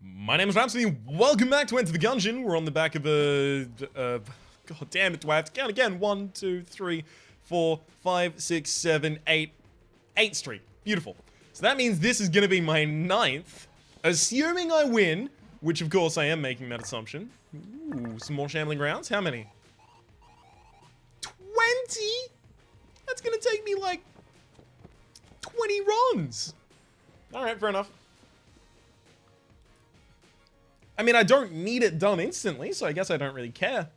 My name is Rhapsody. Welcome back to Enter the Gungeon. We're on the back of a... God damn it, do I have to count again? 1, 2, 3, 4, 5, 6, 7, 8. 8th streak. Beautiful. So that means this is going to be my 9th. Assuming I win, which of course I am making that assumption. Ooh, some more shambling rounds. How many? 20? That's going to take me like 20 runs. Alright, fair enough. I mean, I don't need it done instantly, so I guess I don't really care.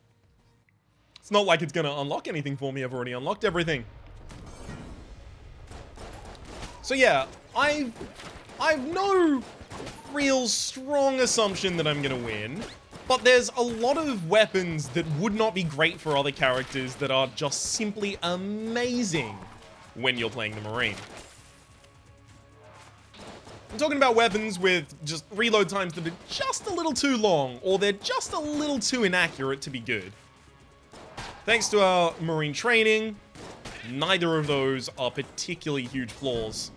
It's not like it's gonna unlock anything for me. I've already unlocked everything. So yeah, I've no real strong assumption that I'm gonna win, but there's a lot of weapons that would not be great for other characters that are just simply amazing when you're playing the Marine. I'm talking about weapons with just reload times that are just a little too long, or they're just a little too inaccurate to be good. Thanks to our Marine training, neither of those are particularly huge flaws.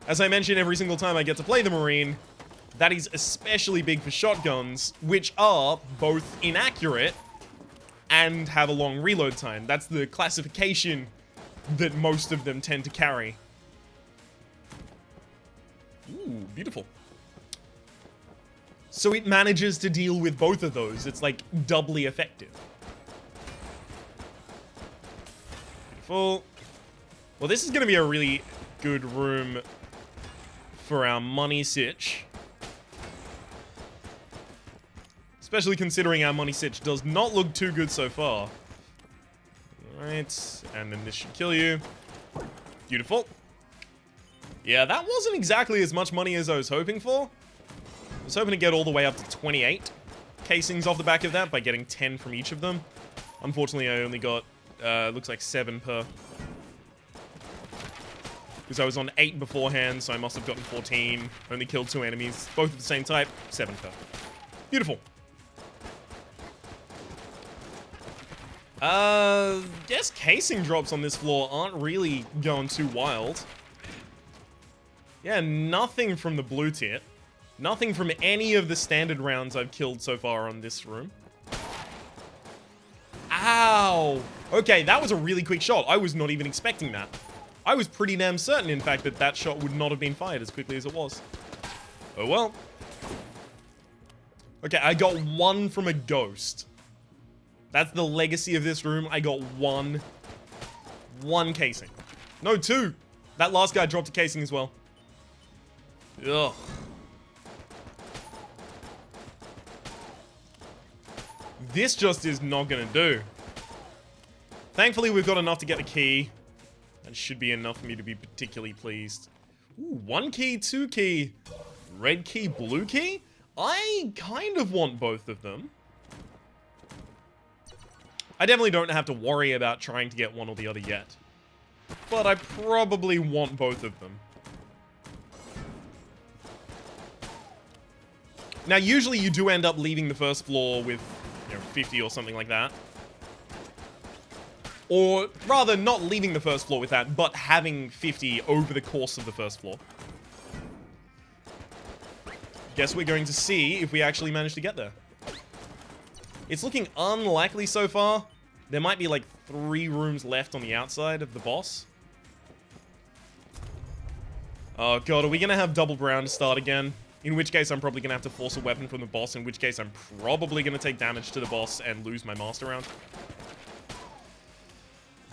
As I mention every single time I get to play the Marine, that is especially big for shotguns, which are both inaccurate and have a long reload time. That's the classification that most of them tend to carry. Ooh, beautiful. So it manages to deal with both of those. It's like doubly effective. Beautiful. Well, this is going to be a really good room for our money sitch. Especially considering our money sitch does not look too good so far. Alright, and then this should kill you. Beautiful. Yeah, that wasn't exactly as much money as I was hoping for. I was hoping to get all the way up to 28 casings off the back of that by getting 10 from each of them. Unfortunately, I only got, looks like 7 per. Because I was on 8 beforehand, so I must have gotten 14. Only killed 2 enemies, both of the same type, 7 per. Beautiful. Guess casing drops on this floor aren't really going too wild. Yeah, nothing from the blue tier. Nothing from any of the standard rounds I've killed so far on this room. Ow! Okay, that was a really quick shot. I was not even expecting that. I was pretty damn certain, in fact, that that shot would not have been fired as quickly as it was. Oh well. Okay, I got 1 from a ghost. That's the legacy of this room. I got 1 casing. No, 2. That last guy dropped a casing as well. Ugh. This just is not gonna do. Thankfully, we've got enough to get the key. That should be enough for me to be particularly pleased. Ooh, 1 key, 2 key. Red key, blue key? I kind of want both of them. I definitely don't have to worry about trying to get one or the other yet. But I probably want both of them. Now, usually you do end up leaving the first floor with, 50 or something like that. Or, rather, not leaving the first floor with that, but having 50 over the course of the first floor. Guess we're going to see if we actually manage to get there. It's looking unlikely so far. There might be, like, 3 rooms left on the outside of the boss. Oh, God, are we going to have double brown to start again? In which case, I'm probably going to have to force a weapon from the boss, in which case I'm probably going to take damage to the boss and lose my master round.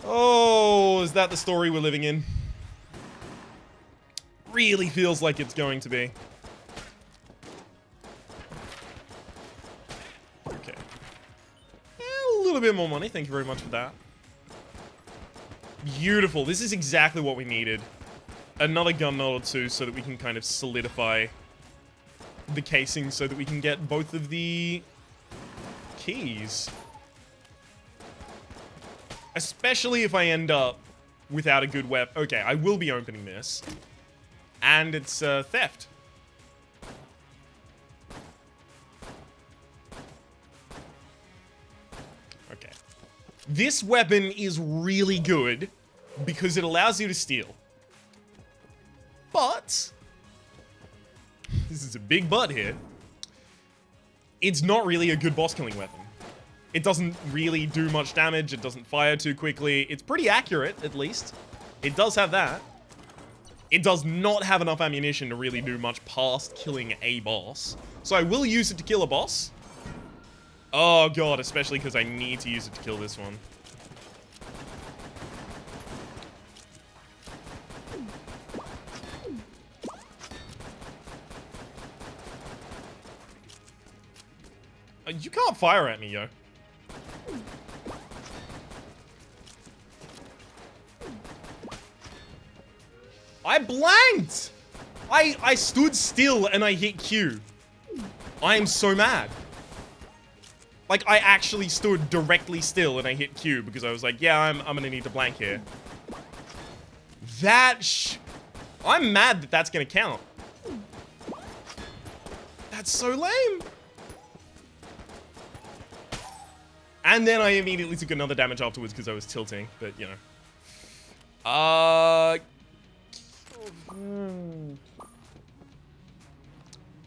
Oh, is that the story we're living in? Really feels like it's going to be. Okay. A little bit more money, thank you very much for that. Beautiful, this is exactly what we needed. Another gun nut or 2 so that we can kind of solidify the casing so that we can get both of the keys. Especially if I end up without a good weapon. Okay, I will be opening this. And it's theft. Okay. This weapon is really good because it allows you to steal. But this is a big but here. it's not really a good boss killing weapon. It doesn't really do much damage. It doesn't fire too quickly. It's pretty accurate, at least. It does have that. It does not have enough ammunition to really do much past killing a boss. So I will use it to kill a boss. Oh god, especially because I need to use it to kill this one. You can't fire at me, yo. I blanked! I stood still and I hit Q. I am so mad. Like, I actually stood directly still and I hit Q because I was like, yeah, I'm gonna need to blank here. I'm mad that that's gonna count. That's so lame. And then I immediately took another damage afterwards because I was tilting, but you know.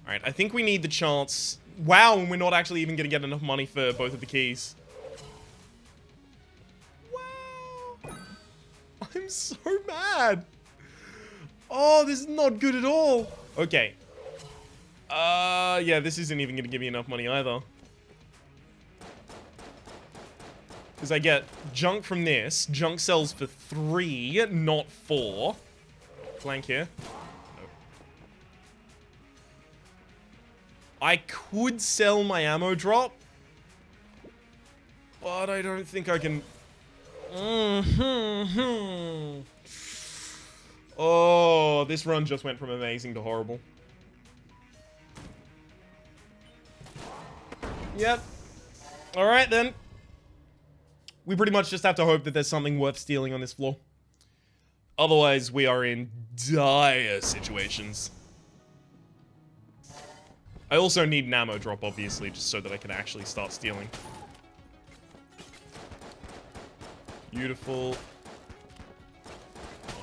Alright, I think we need the chance. Wow, and we're not actually even gonna get enough money for both of the keys. Wow. I'm so mad. Oh, this is not good at all. Okay. Yeah, this isn't even gonna give me enough money either. Because I get junk from this. Junk sells for 3, not 4. Blank here. Nope. I could sell my ammo drop. But I don't think I can... Oh, this run just went from amazing to horrible. Yep. Alright then. We pretty much just have to hope that there's something worth stealing on this floor. Otherwise, we are in dire situations. I also need an ammo drop, obviously, just so that I can actually start stealing. Beautiful. One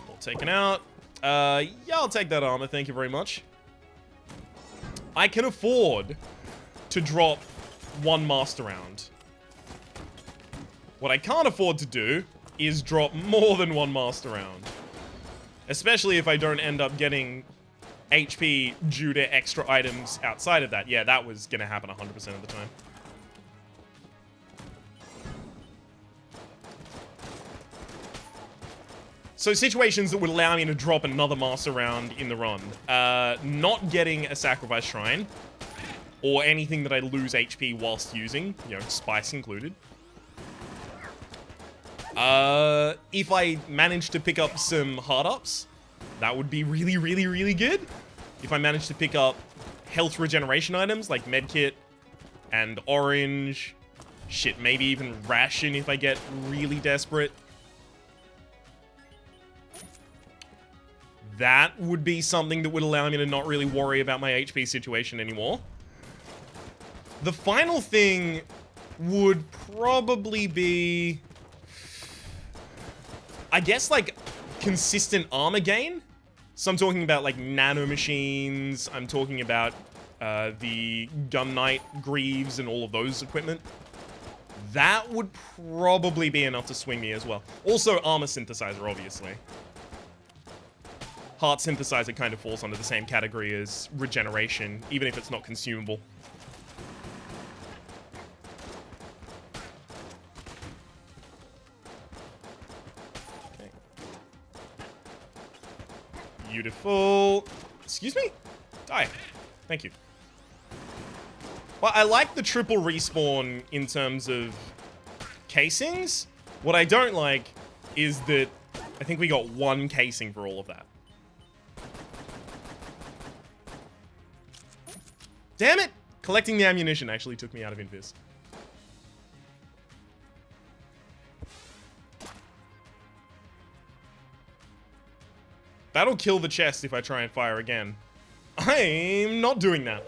more taken out. Yeah, I'll take that armor, thank you very much. I can afford to drop 1 master round. What I can't afford to do is drop more than 1 master round. Especially if I don't end up getting HP due to extra items outside of that. Yeah, that was gonna happen 100% of the time. So situations that would allow me to drop another master round in the run. Not getting a sacrifice shrine. Or anything that I lose HP whilst using. You know, spice included. If I manage to pick up some hard ups, that would be really, really, really good. If I manage to pick up health regeneration items like medkit and orange, shit, maybe even ration if I get really desperate. That would be something that would allow me to not really worry about my HP situation anymore. The final thing would probably be... I guess, like, consistent armor gain. So I'm talking about, like, nanomachines. I'm talking about the Gun Knight Greaves and all of those equipment. That would probably be enough to swing me as well. Also, armor synthesizer, obviously. Heart synthesizer kind of falls under the same category as regeneration, even if it's not consumable. Beautiful. Excuse me? Die. Thank you. Well, I like the triple respawn in terms of casings. What I don't like is that I think we got 1 casing for all of that. Damn it! Collecting the ammunition actually took me out of invis. That'll kill the chest if I try and fire again. I'm not doing that.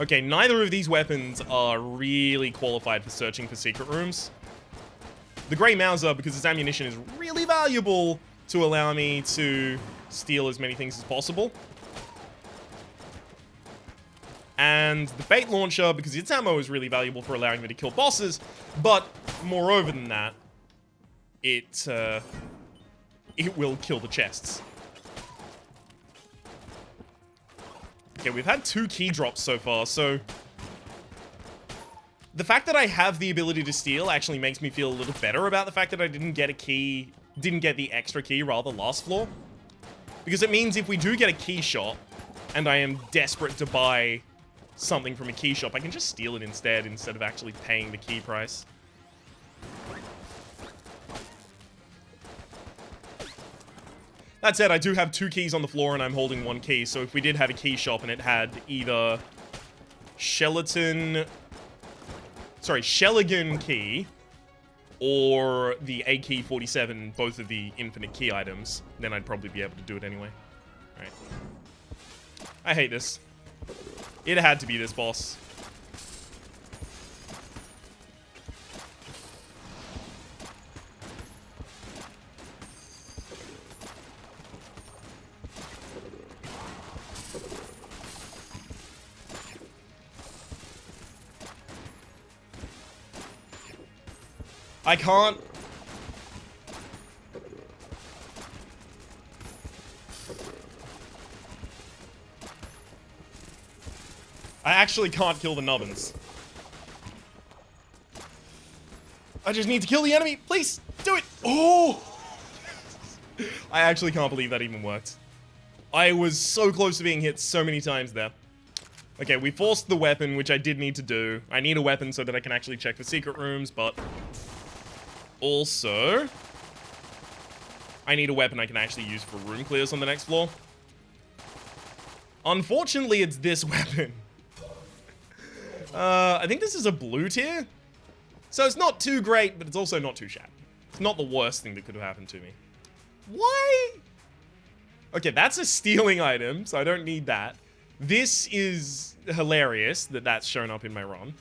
Okay, neither of these weapons are really qualified for searching for secret rooms. The Grey Mauser, because its ammunition is really valuable to allow me to steal as many things as possible. And the bait launcher, because its ammo is really valuable for allowing me to kill bosses, but moreover than that, it will kill the chests. Okay, we've had 2 key drops so far, so the fact that I have the ability to steal actually makes me feel a little better about the fact that I didn't get the extra key rather last floor. Because it means if we do get a key shop, and I am desperate to buy something from a key shop, I can just steal it instead of actually paying the key price. That said, I do have 2 keys on the floor and I'm holding 1 key, so if we did have a key shop and it had either Shellagin key or the AK-47, both of the infinite key items, then I'd probably be able to do it anyway. Alright. I hate this. It had to be this boss. I can't. I actually can't kill the nubbins. I just need to kill the enemy. Please, do it. Oh! I actually can't believe that even worked. I was so close to being hit so many times there. Okay, we forced the weapon, which I did need to do. I need a weapon so that I can actually check for secret rooms, but also I need a weapon I can actually use for room clears on the next floor. Unfortunately, it's this weapon. I think this is a blue tier. So it's not too great, but it's also not too shabby. It's not the worst thing that could have happened to me. Why? Okay, that's a stealing item, so I don't need that. This is hilarious that that's shown up in my run.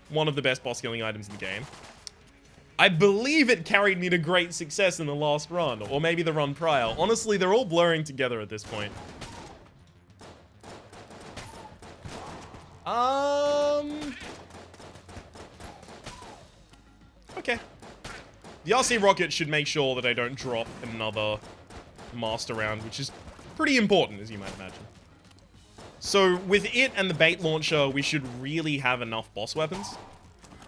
One of the best boss killing items in the game. I believe it carried me to great success in the last run, or maybe the run prior. Honestly, they're all blurring together at this point. Okay. The RC rocket should make sure that I don't drop another master round, which is pretty important, as you might imagine. So, with it and the bait launcher, we should really have enough boss weapons.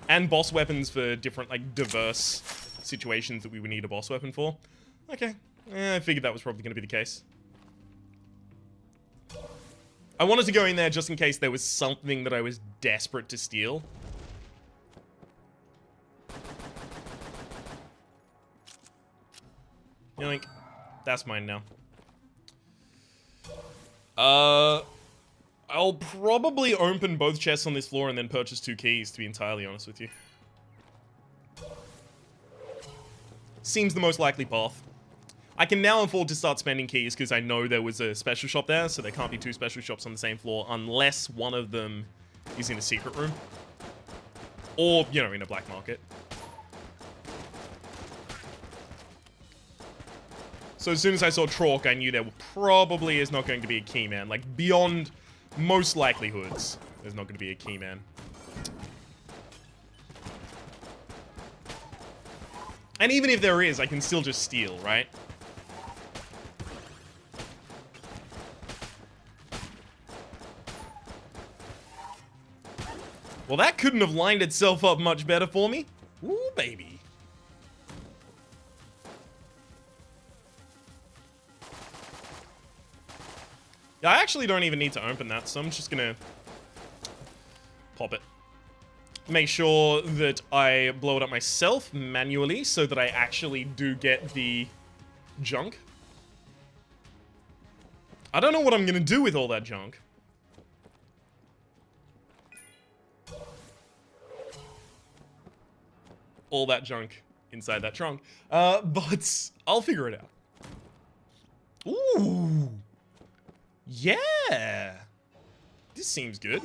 And boss weapons for different, like, diverse situations that we would need a boss weapon for. Okay. I figured that was probably going to be the case. I wanted to go in there just in case there was something that I was desperate to steal. Yoink. That's mine now. I'll probably open both chests on this floor and then purchase 2 keys, to be entirely honest with you. Seems the most likely path. I can now afford to start spending keys because I know there was a special shop there, so there can't be 2 special shops on the same floor unless one of them is in a secret room. Or, you know, in a black market. So as soon as I saw Chalk, I knew there probably is not going to be a key man. Like, beyond most likelihoods, there's not going to be a key man. And even if there is, I can still just steal, right? Well, that couldn't have lined itself up much better for me. Ooh, baby. Yeah, I actually don't even need to open that, so I'm just gonna pop it. Make sure that I blow it up myself manually so that I actually do get the junk. I don't know what I'm gonna do with all that junk. All that junk inside that trunk. But I'll figure it out. Ooh. Yeah. This seems good.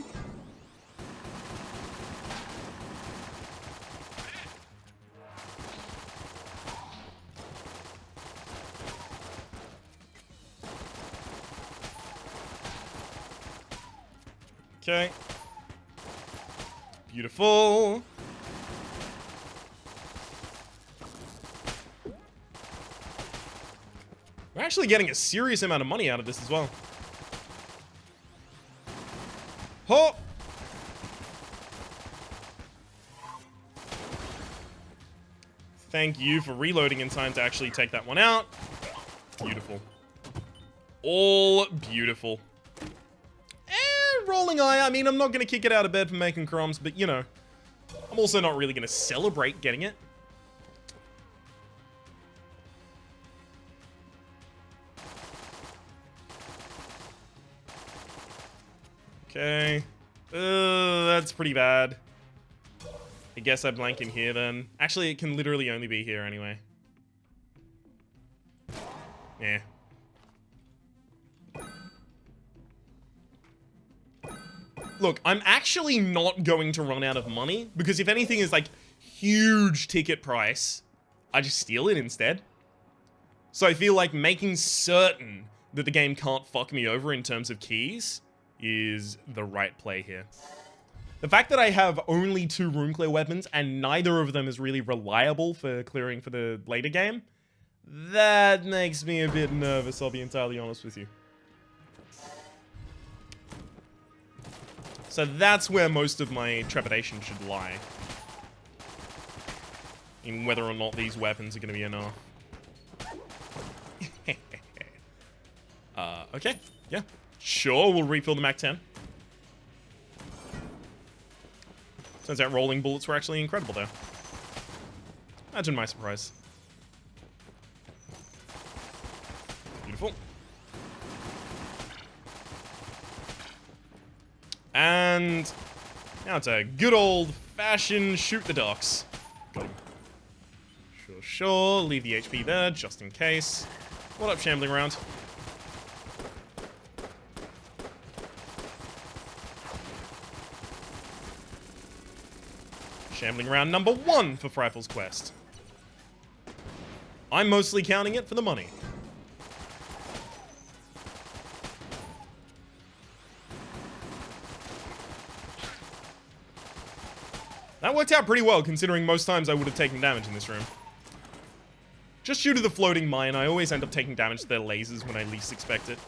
Okay. Beautiful. We're actually getting a serious amount of money out of this as well. Ho! Thank you for reloading in time to actually take that one out. Beautiful. All beautiful. And rolling eye, I mean, I'm not going to kick it out of bed for making crumbs, but, you know, I'm also not really going to celebrate getting it. Okay. That's pretty bad. I guess I blank in here then. Actually, it can literally only be here anyway. Yeah. Look, I'm actually not going to run out of money, because if anything is like huge ticket price, I just steal it instead. So I feel like making certain that the game can't fuck me over in terms of keys is the right play here. The fact that I have only 2 room clear weapons and neither of them is really reliable for clearing for the later game, that makes me a bit nervous, I'll be entirely honest with you. So that's where most of my trepidation should lie. In whether or not these weapons are going to be enough. Okay, yeah. Sure, we'll refill the MAC-10. Turns out rolling bullets were actually incredible there. Imagine my surprise. Beautiful. And now it's a good old-fashioned shoot the ducks. Got him. Sure, sure. Leave the HP there, just in case. What up, shambling around? Shambling round number 1 for Rifle's Quest. I'm mostly counting it for the money. That worked out pretty well, considering most times I would have taken damage in this room. Just due to the floating mine, I always end up taking damage to their lasers when I least expect it.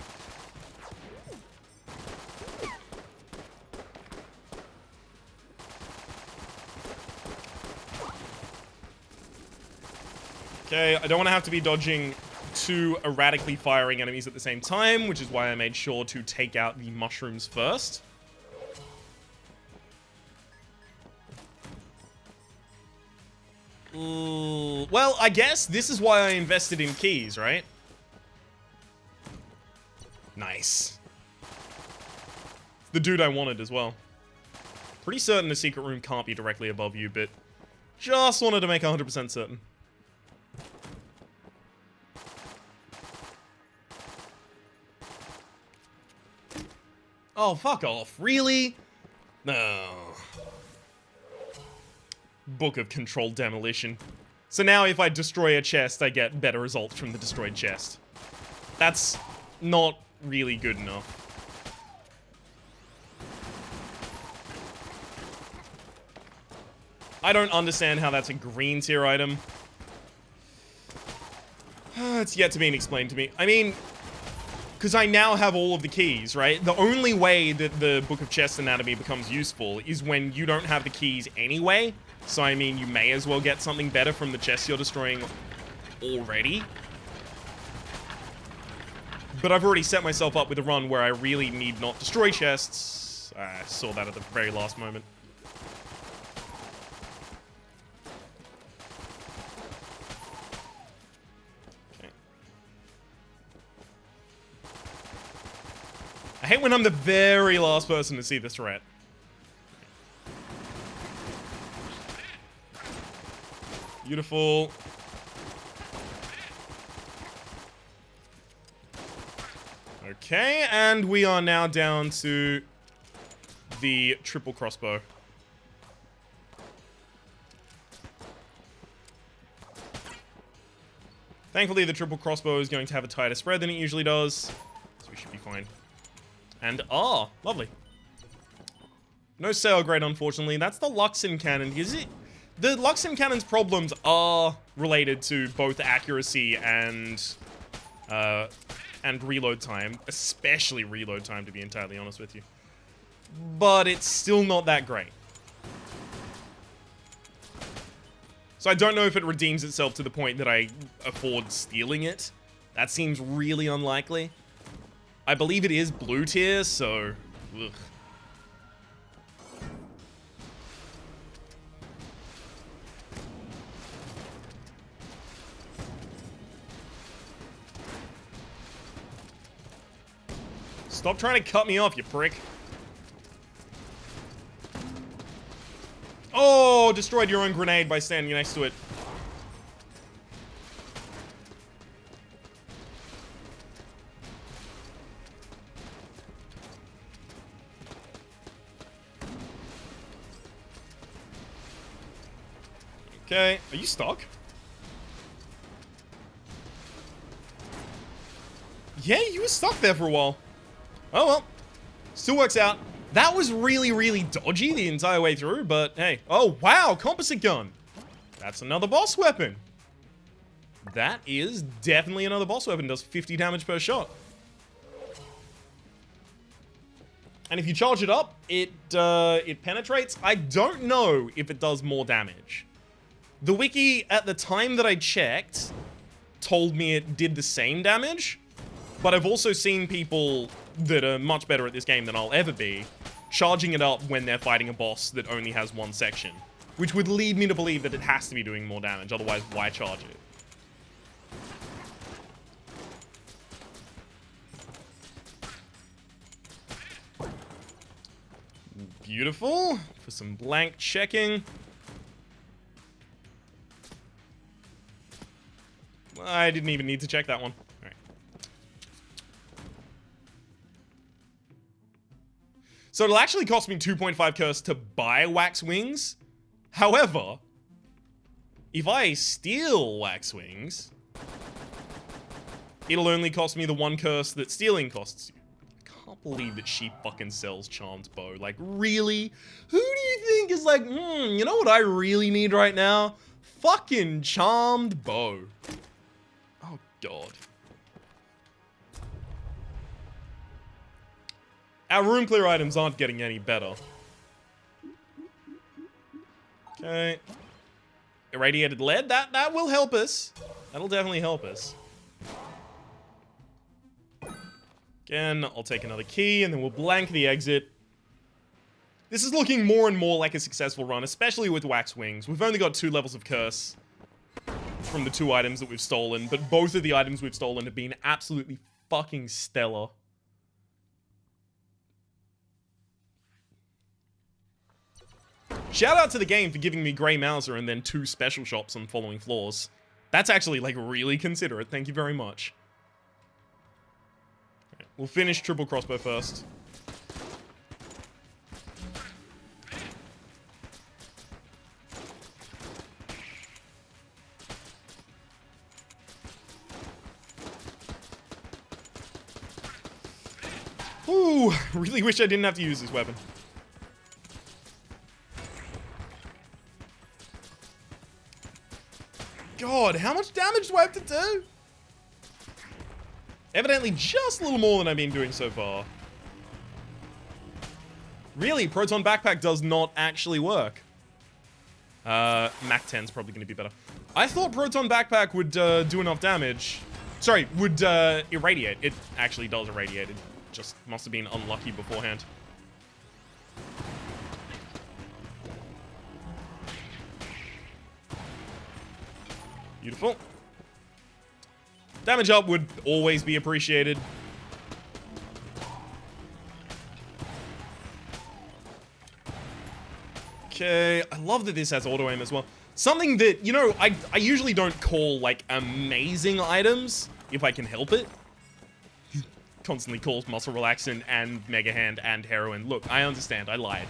Okay, I don't want to have to be dodging 2 erratically firing enemies at the same time, which is why I made sure to take out the mushrooms first. Well, I guess this is why I invested in keys, right? Nice. The dude I wanted as well. Pretty certain the secret room can't be directly above you, but just wanted to make 100% certain. Oh, fuck off. Really? No. Book of Controlled Demolition. So now if I destroy a chest, I get better results from the destroyed chest. That's not really good enough. I don't understand how that's a green tier item. It's yet to be explained to me. I mean, because I now have all of the keys, right? The only way that the Book of Chest Anatomy becomes useful is when you don't have the keys anyway. So, I mean, you may as well get something better from the chests you're destroying already. But I've already set myself up with a run where I really need not destroy chests. I saw that at the very last moment. Okay. I hate when I'm the very last person to see the threat. Beautiful. Okay, and we are now down to the triple crossbow. Thankfully, the triple crossbow is going to have a tighter spread than it usually does, so we should be fine. And, lovely. No sail grade, unfortunately. That's the Luxon cannon. Is it? The Luxon cannon's problems are related to both accuracy and reload time, especially reload time, to be entirely honest with you. But it's still not that great. So I don't know if it redeems itself to the point that I afford stealing it. That seems really unlikely. I believe it is blue tier, so... Ugh. Stop trying to cut me off, you prick. Oh, destroyed your own grenade by standing next to it. Okay, are you stuck? Yeah, you were stuck there for a while. Oh well, still works out. That was really, really dodgy the entire way through, but hey. Oh, wow, composite gun. That's another boss weapon. That is definitely another boss weapon. Does 50 damage per shot. And if you charge it up, it penetrates. I don't know if it does more damage. The wiki, at the time that I checked, told me it did the same damage, but I've also seen people that are much better at this game than I'll ever be, charging it up when they're fighting a boss that only has one section, which would lead me to believe that it has to be doing more damage, otherwise why charge it? Beautiful. For some blank checking. I didn't even need to check that one. All right. So it'll actually cost me 2.5 curse to buy wax wings. However, if I steal wax wings, it'll only cost me the 1 curse that stealing costs you. I can't believe that she fucking sells charmed bow. Like, really? Who do you think is like, you know what I really need right now? Fucking charmed bow. Oh, God. Our room clear items aren't getting any better. Okay. Irradiated lead? That will help us. That'll definitely help us. Again, I'll take another key, and then we'll blank the exit. This is looking more and more like a successful run, especially with wax wings. We've only got 2 levels of curse from the 2 items that we've stolen, but both of the items we've stolen have been absolutely fucking stellar. Shout out to the game for giving me Grey Mouser and then 2 special shops on following floors. That's actually, like, really considerate. Thank you very much. Right, we'll finish triple crossbow first. Ooh, really wish I didn't have to use this weapon. God, how much damage do I have to do? Evidently just a little more than I've been doing so far. Really, Proton Backpack does not actually work. Mach 10's probably going to be better. I thought Proton Backpack would do enough damage. Sorry, would irradiate. It actually does irradiate. It just must have been unlucky beforehand. Beautiful. Damage up would always be appreciated. Okay, I love that this has auto aim as well. Something that, you know, I usually don't call, like, amazing items, if I can help it. Constantly calls Muscle Relaxant and Mega Hand and Heroin. Look, I understand, I lied.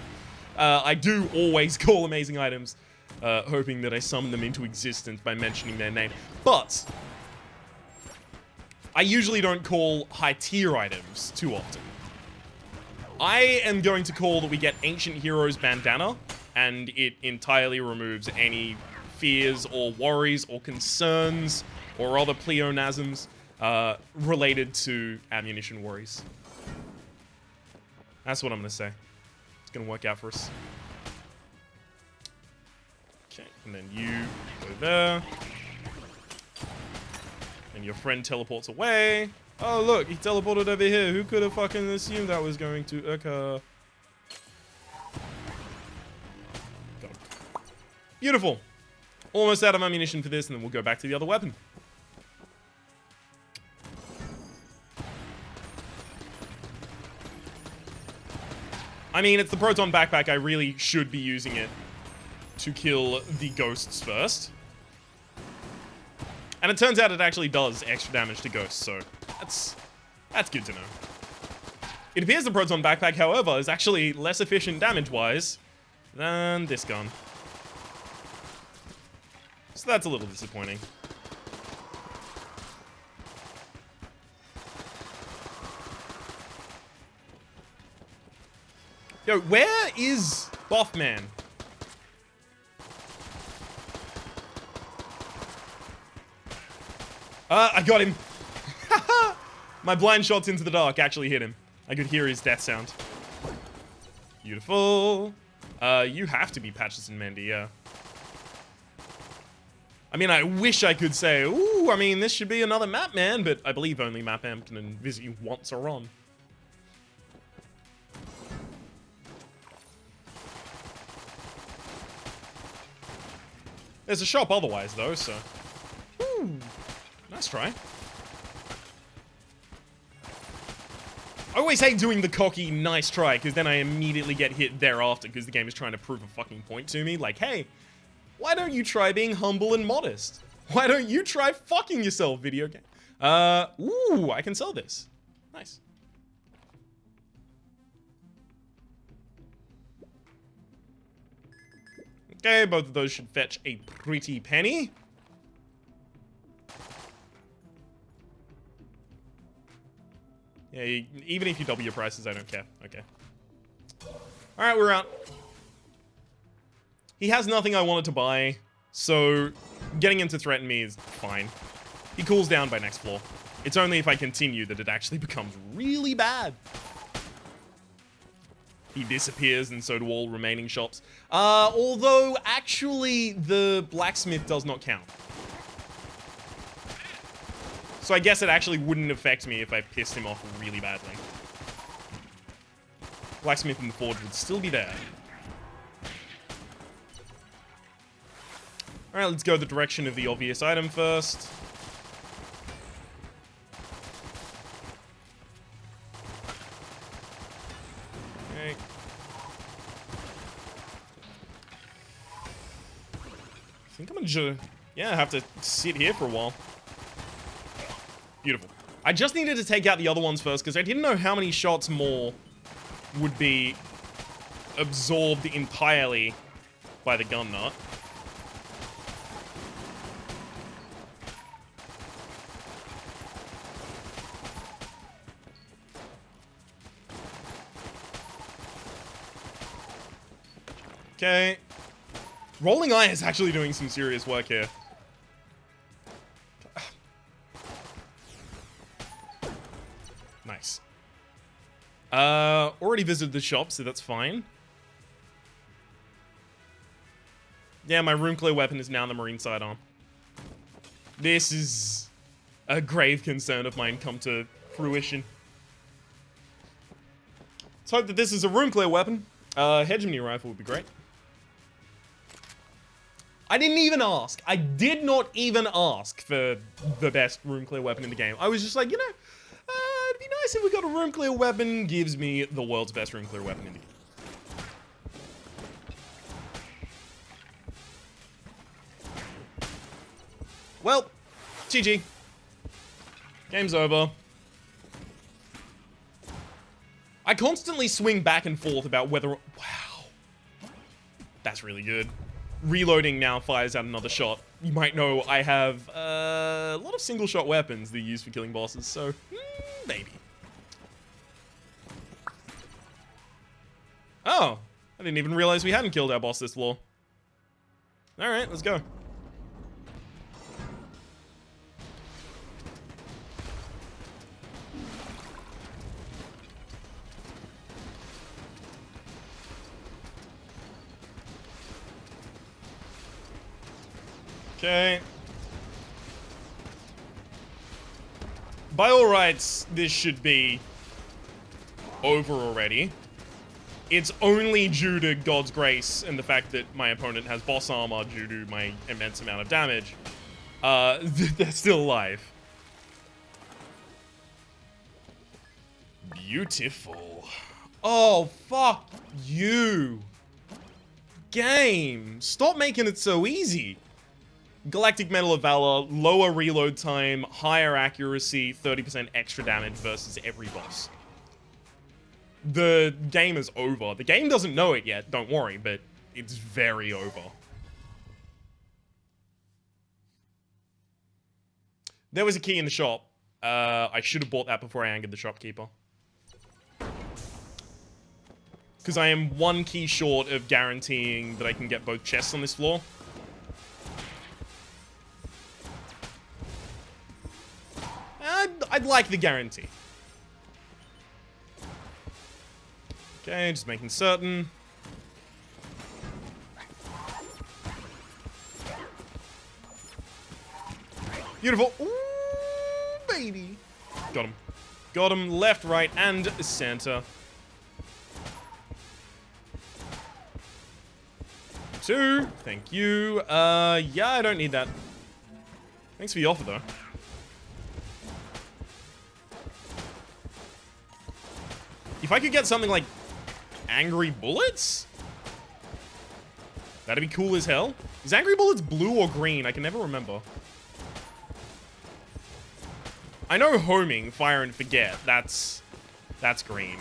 I do always call amazing items, hoping that I summon them into existence by mentioning their name. But I usually don't call high-tier items too often. I am going to call that we get Ancient Heroes Bandana, and it entirely removes any fears or worries or concerns or other pleonasms related to ammunition worries. That's what I'm going to say. It's going to work out for us. Okay, and then you go there. And your friend teleports away. Oh, look, he teleported over here. Who could have fucking assumed that was going to occur? Go. Beautiful. Almost out of ammunition for this, and then we'll go back to the other weapon. I mean, it's the Proton Backpack. I really should be using it to kill the ghosts first. And it turns out it actually does extra damage to ghosts, so that's good to know. It appears the Proton Backpack, however, is actually less efficient damage-wise than this gun. So that's a little disappointing. Yo, where is Boffman? I got him. My blind shots into the dark actually hit him. I could hear his death sound. Beautiful. You have to be Patches and Mendy, yeah. I mean, I wish I could say, ooh, I mean, this should be another map man, but I believe only map man can visit you once a run. There's a shop otherwise, though, so... Ooh, nice try. I always hate doing the cocky nice try, because then I immediately get hit thereafter, because the game is trying to prove a fucking point to me. Like, hey, why don't you try being humble and modest? Why don't you try fucking yourself, video game? Ooh, I can sell this. Nice. Okay, both of those should fetch a pretty penny. Yeah, even if you double your prices, I don't care. Okay. Alright, we're out. He has nothing I wanted to buy, so getting him to threaten me is fine. He cools down by next floor. It's only if I continue that it actually becomes really bad. He disappears, and so do all remaining shops. Although, actually, the blacksmith does not count. So I guess it actually wouldn't affect me if I pissed him off really badly. Blacksmith and the forge would still be there. Alright, let's go the direction of the obvious item first. Okay. I think I'm gonna have to sit here for a while. Beautiful. I just needed to take out the other ones first, because I didn't know how many shots more would be absorbed entirely by the gun nut. Okay. Rolling Eye is actually doing some serious work here. Nice. Already visited the shop, so that's fine. Yeah, my room clear weapon is now the marine sidearm. This is a grave concern of mine come to fruition. Let's hope that this is a room clear weapon. Hegemony rifle would be great. I didn't even ask. I did not even ask for the best room clear weapon in the game. I was just like, you know, it'd be nice if we got a room clear weapon. Gives me the world's best room clear weapon in the game. Well, GG. Game's over. I constantly swing back and forth about whether... Wow. That's really good. Reloading now fires out another shot. You might know I have a lot of single-shot weapons that are used for killing bosses, so maybe. Oh, I didn't even realize we hadn't killed our boss this floor. Alright, let's go. Okay. By all rights, this should be over already. It's only due to God's grace and the fact that my opponent has boss armor due to my immense amount of damage. They're still alive. Beautiful. Oh, fuck you. Game. Stop making it so easy. Galactic Medal of Valor, lower reload time, higher accuracy, 30% extra damage versus every boss. The game is over. The game doesn't know it yet, don't worry, but it's very over. There was a key in the shop. I should have bought that before I angered the shopkeeper. Because I am one key short of guaranteeing that I can get both chests on this floor. I'd like the guarantee. Okay, just making certain. Beautiful. Ooh, baby. Got him. Got him left, right, and center. 2. Thank you. Yeah, I don't need that. Thanks for the offer, though. If I could get something like Angry Bullets? That'd be cool as hell. Is Angry Bullets blue or green? I can never remember. I know homing, fire and forget. That's green.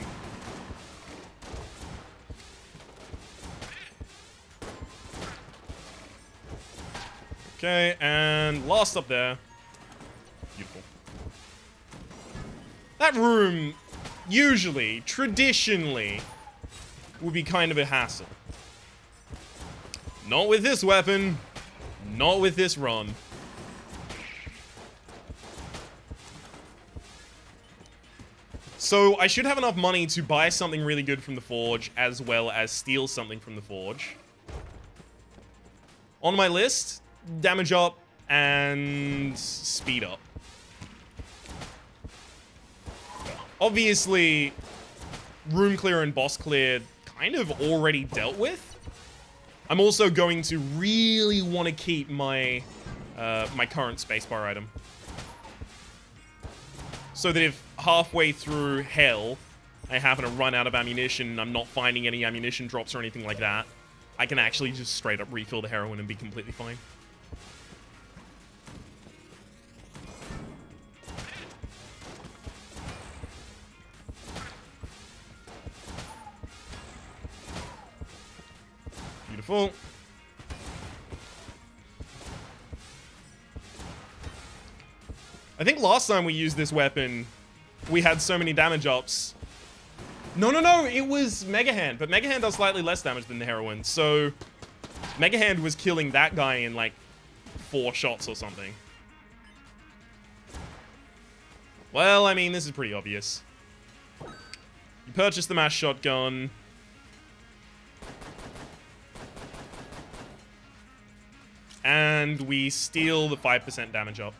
Okay, and last up there. Beautiful. That room usually, traditionally, would be kind of a hassle. Not with this weapon. Not with this run. So I should have enough money to buy something really good from the Forge, as well as steal something from the Forge. On my list, damage up and speed up. Obviously, room clear and boss clear kind of already dealt with. I'm also going to really want to keep my my current spacebar item. So that if halfway through hell, I happen to run out of ammunition and I'm not finding any ammunition drops or anything like that, I can actually just straight up refill the heroin and be completely fine. Beautiful. I think last time we used this weapon, we had so many damage ups. No, it was Mega Hand, but Mega Hand does slightly less damage than the heroine, so Mega Hand was killing that guy in like 4 shots or something. Well, I mean, this is pretty obvious. You purchase the mass shotgun. And we steal the 5% damage up.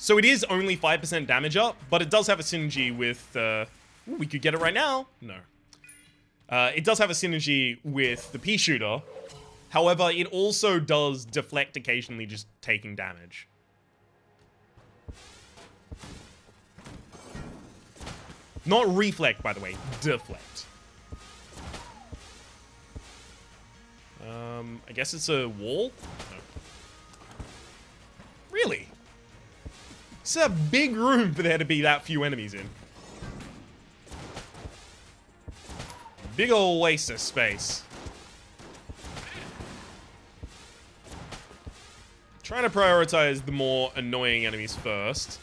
So it is only 5% damage up, but it does have a synergy with... ooh, we could get it right now. No. It does have a synergy with the pea shooter. However, it also does deflect occasionally just taking damage. Not reflect, by the way. Deflect. I guess it's a wall? No. Really? It's a big room for there to be that few enemies in. Big ol' waste of space. Trying to prioritize the more annoying enemies first.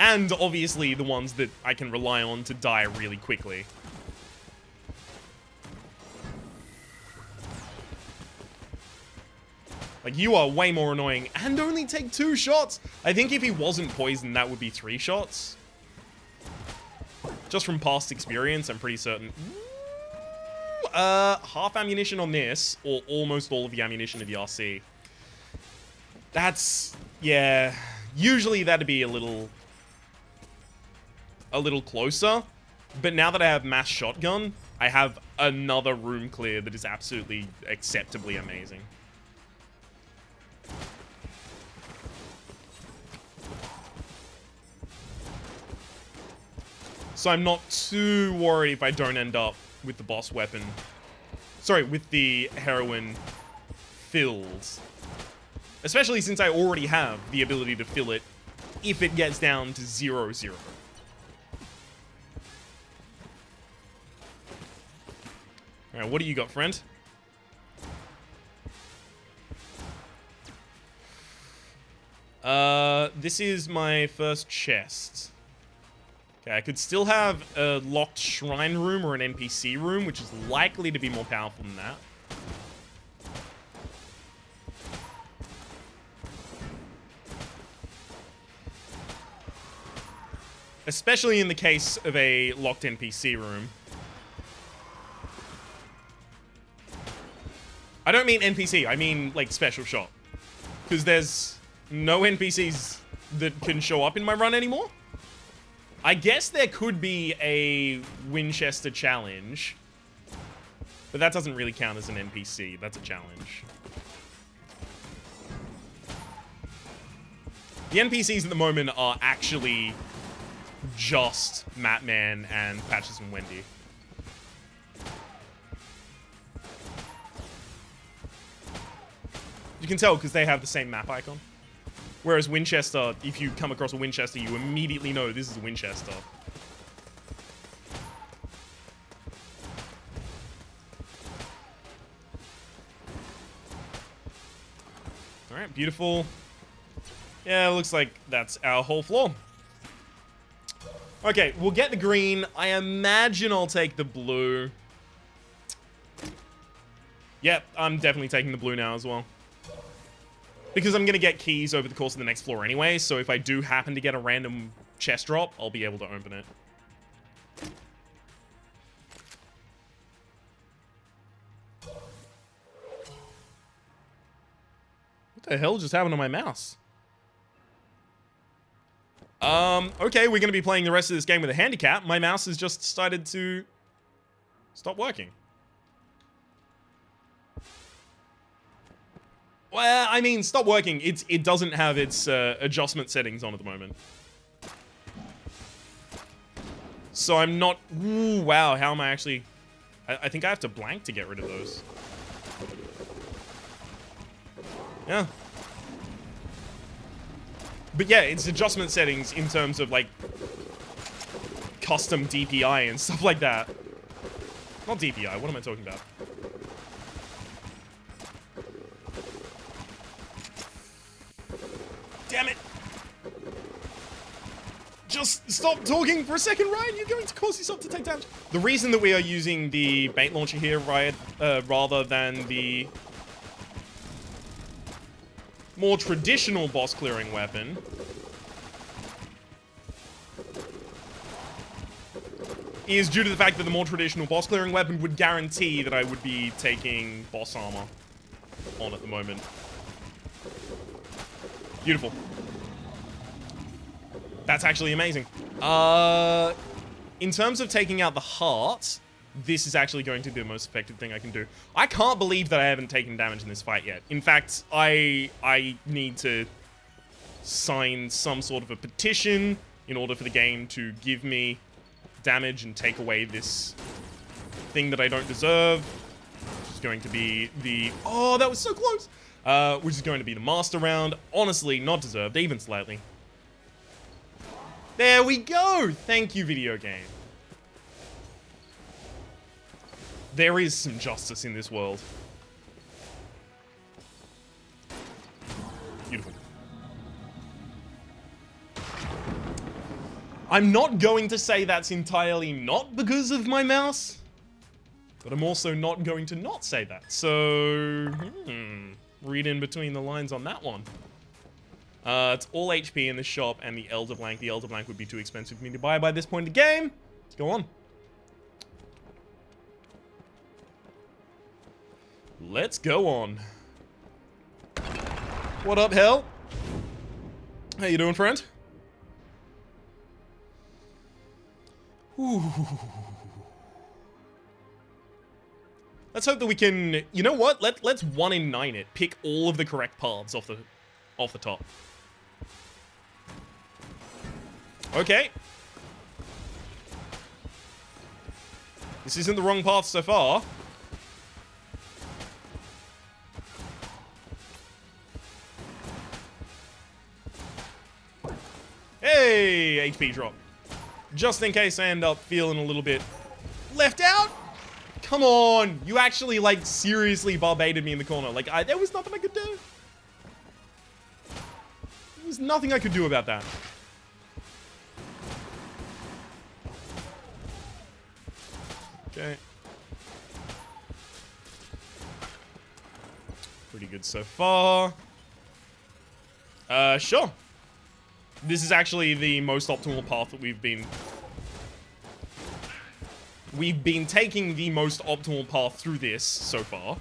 And obviously the ones that I can rely on to die really quickly. Like, you are way more annoying and only take 2 shots. I think if he wasn't poisoned, that would be 3 shots. Just from past experience, I'm pretty certain. Half ammunition on this, or almost all of the ammunition of the RC. That's, yeah. Usually that'd be a little closer. But now that I have mass shotgun, I have another room clear that is absolutely acceptably amazing. So I'm not too worried if I don't end up with the boss weapon. Sorry, with the heroin filled. Especially since I already have the ability to fill it if it gets down to 0-0. Alright, what do you got, friend? This is my first chest. Okay, I could still have a locked shrine room or an NPC room, which is likely to be more powerful than that. Especially in the case of a locked NPC room. I don't mean NPC, I mean, like, special shop. Because there's no NPCs that can show up in my run anymore. I guess there could be a Winchester challenge. But that doesn't really count as an NPC. That's a challenge. The NPCs at the moment are actually just Matman and Patches and Wendy. You can tell because they have the same map icon. Whereas Winchester, if you come across a Winchester, you immediately know this is a Winchester. Alright, beautiful. Yeah, it looks like that's our whole floor. Okay, we'll get the green. I imagine I'll take the blue. Yep, I'm definitely taking the blue now as well. Because I'm going to get keys over the course of the next floor anyway, so if I do happen to get a random chest drop, I'll be able to open it. What the hell just happened to my mouse? Okay, we're going to be playing the rest of this game with a handicap. My mouse has just started to stop working. Well, I mean, stop working. It doesn't have its adjustment settings on at the moment. So I'm not... Ooh, wow, how am I actually... I think I have to blank to get rid of those. Yeah. But yeah, it's adjustment settings in terms of, like, custom DPI and stuff like that. Not DPI, what am I talking about? Damn it! Just stop talking for a second, Ryan! You're going to cause yourself to take damage. The reason that we are using the bait launcher here, Ryan, rather than the more traditional boss clearing weapon is due to the fact that the more traditional boss clearing weapon would guarantee that I would be taking boss armor on at the moment. Beautiful. That's actually amazing. In terms of taking out the heart, this is actually going to be the most effective thing I can do. I can't believe that I haven't taken damage in this fight yet. In fact, I need to sign some sort of a petition in order for the game to give me damage and take away this thing that I don't deserve. Which is going to be the... Oh, that was so close! Which is going to be the master round. Honestly, not deserved, even slightly. There we go! Thank you, video game. There is some justice in this world. Beautiful. I'm not going to say that's entirely not because of my mouse, but I'm also not going to not say that. So, read in between the lines on that one. It's all HP in the shop and the Elder Blank. The Elder Blank would be too expensive for me to buy by this point in the game. Let's go on. Let's go on. What up, Hell? How you doing, friend? Ooh. Let's hope that we can... You know what? Let's 1 in 9 it. Pick all of the correct paths off the top. Okay. This isn't the wrong path so far. Hey! HP drop. Just in case I end up feeling a little bit left out. Come on. You actually, like, seriously barbaited me in the corner. Like, there was nothing I could do. There was nothing I could do about that. Okay. Pretty good so far. Sure. This is actually the most optimal path that we've been taking the most optimal path through this so far.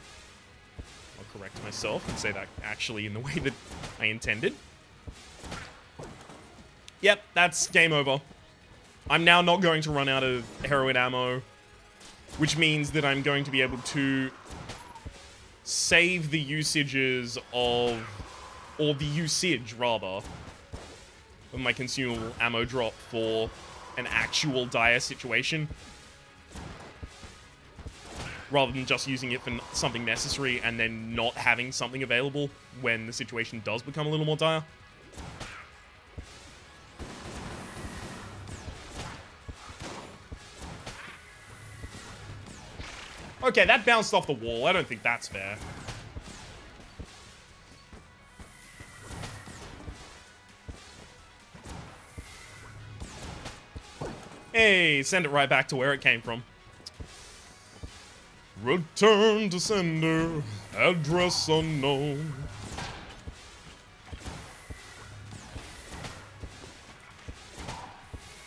I'll correct myself and say that actually in the way that I intended. Yep, that's game over. I'm now not going to run out of heroin ammo, which means that I'm going to be able to save the usages of, or the usage rather, of my consumable ammo drop for an actual dire situation, rather than just using it for something necessary and then not having something available when the situation does become a little more dire. Okay, that bounced off the wall. I don't think that's fair. Hey, send it right back to where it came from. Return to sender, address unknown.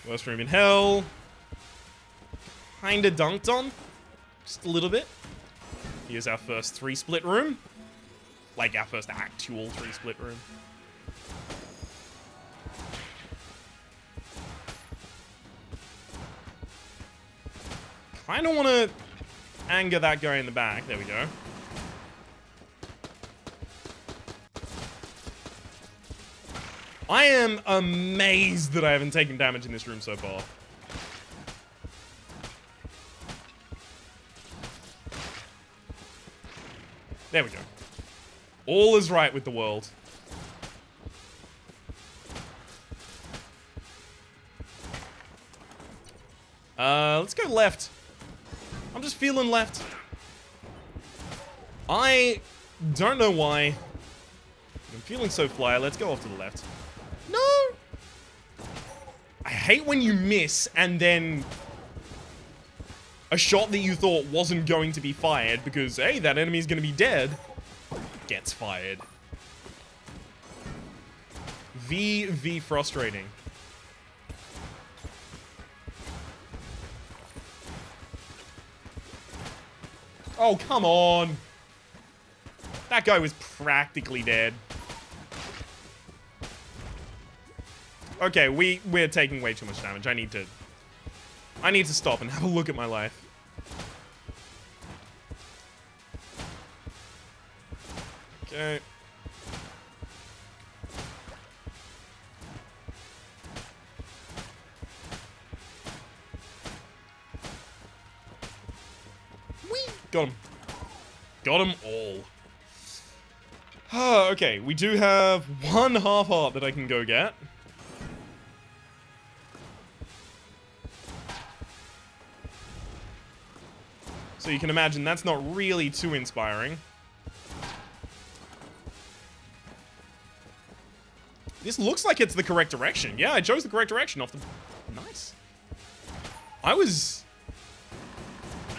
Worst room in hell. Kinda dunked on. Just a little bit. Here's our first 3-split room. Like our first actual 3-split room. Kinda wanna anger that guy in the back. There we go. I am amazed that I haven't taken damage in this room so far. There we go. All is right with the world. Let's go left. I'm just feeling left. I don't know why. I'm feeling so fly. Let's go off to the left. No! I hate when you miss and then a shot that you thought wasn't going to be fired because, hey, that enemy's going to be dead, gets fired. V frustrating. Oh, come on. That guy was practically dead. Okay, we're taking way too much damage. I need to stop and have a look at my life. Okay. Whee! Got him. Got them all. Okay, we do have one half heart that I can go get. So you can imagine that's not really too inspiring. This looks like it's the correct direction. Yeah, I chose the correct direction off the Nice.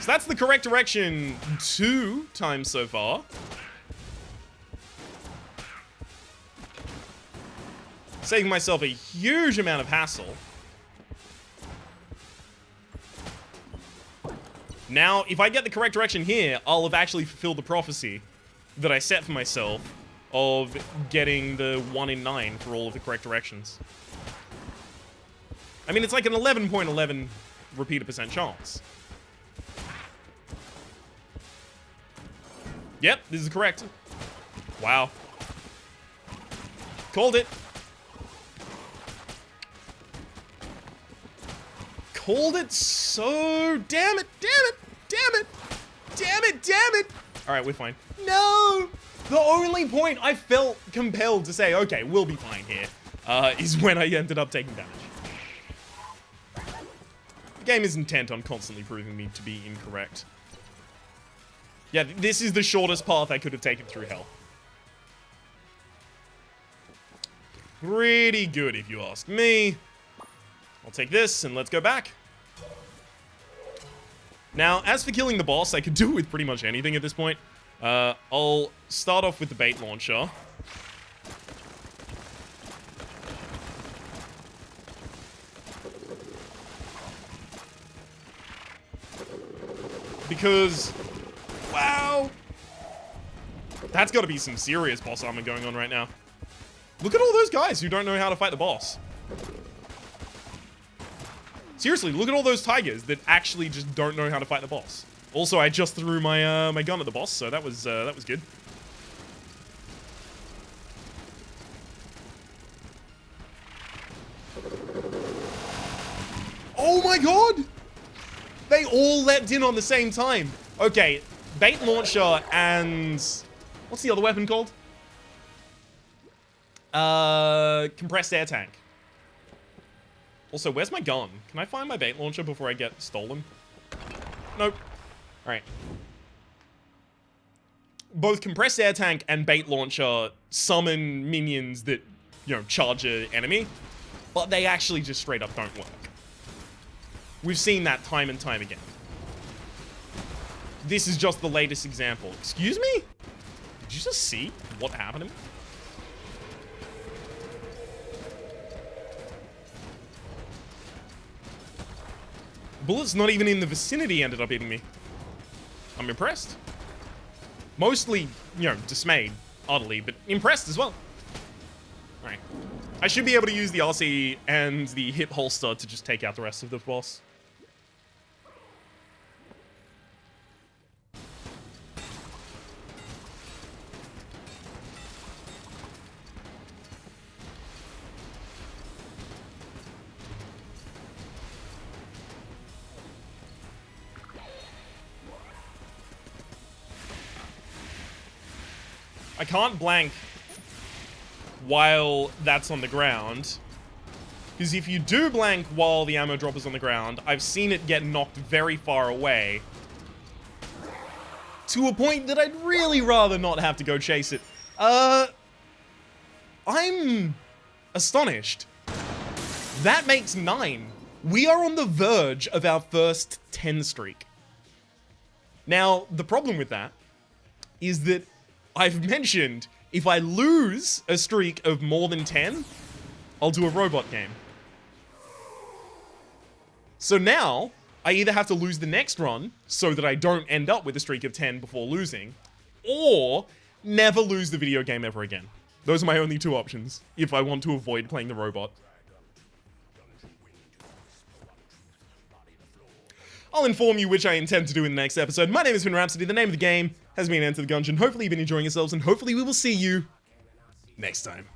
So that's the correct direction 2 times so far. Saving myself a huge amount of hassle. Now, if I get the correct direction here, I'll have actually fulfilled the prophecy that I set for myself of getting the 1 in 9 for all of the correct directions. I mean, it's like an 11.11 repeater percent chance. Yep, this is correct. Wow. Called it. Called it so... Damn it, damn it, damn it, damn it, damn it. All right, we're fine. No! The only point I felt compelled to say, okay, we'll be fine here, is when I ended up taking damage. The game is intent on constantly proving me to be incorrect. Yeah, this is the shortest path I could have taken through hell. Pretty good, if you ask me. I'll take this, and let's go back. Now, as for killing the boss, I could do it with pretty much anything at this point. I'll start off with the bait launcher. Because, wow, that's got to be some serious boss armor going on right now. Look at all those guys who don't know how to fight the boss. Seriously, look at all those tigers that actually just don't know how to fight the boss. Also, I just threw my my gun at the boss, so that was good. Oh my god! They all leapt in on the same time. Okay, bait launcher and... What's the other weapon called? Compressed air tank. Also, where's my gun? Can I find my bait launcher before I get stolen? Nope. Alright. Both compressed air tank and bait launcher summon minions that, you know, charge an enemy, but they actually just straight up don't work. We've seen that time and time again. This is just the latest example. Excuse me? Did you just see what happened to me? Bullets not even in the vicinity ended up hitting me. I'm impressed. Mostly, you know, dismayed, utterly, but impressed as well. Alright. I should be able to use the RC and the hip holster to just take out the rest of the boss. I can't blank while that's on the ground, because if you do blank while the ammo drop is on the ground, I've seen it get knocked very far away to a point that I'd really rather not have to go chase it. I'm astonished. That makes 9. We are on the verge of our first 10 streak. Now, the problem with that is that I've mentioned if I lose a streak of more than 10, I'll do a robot game. So now, I either have to lose the next run so that I don't end up with a streak of 10 before losing, or never lose the video game ever again. Those are my only 2 options if I want to avoid playing the robot. I'll inform you which I intend to do in the next episode. My name has been Rhapsody. The name of the game has been Enter the Gungeon. Hopefully you've been enjoying yourselves, and hopefully we will see you next time.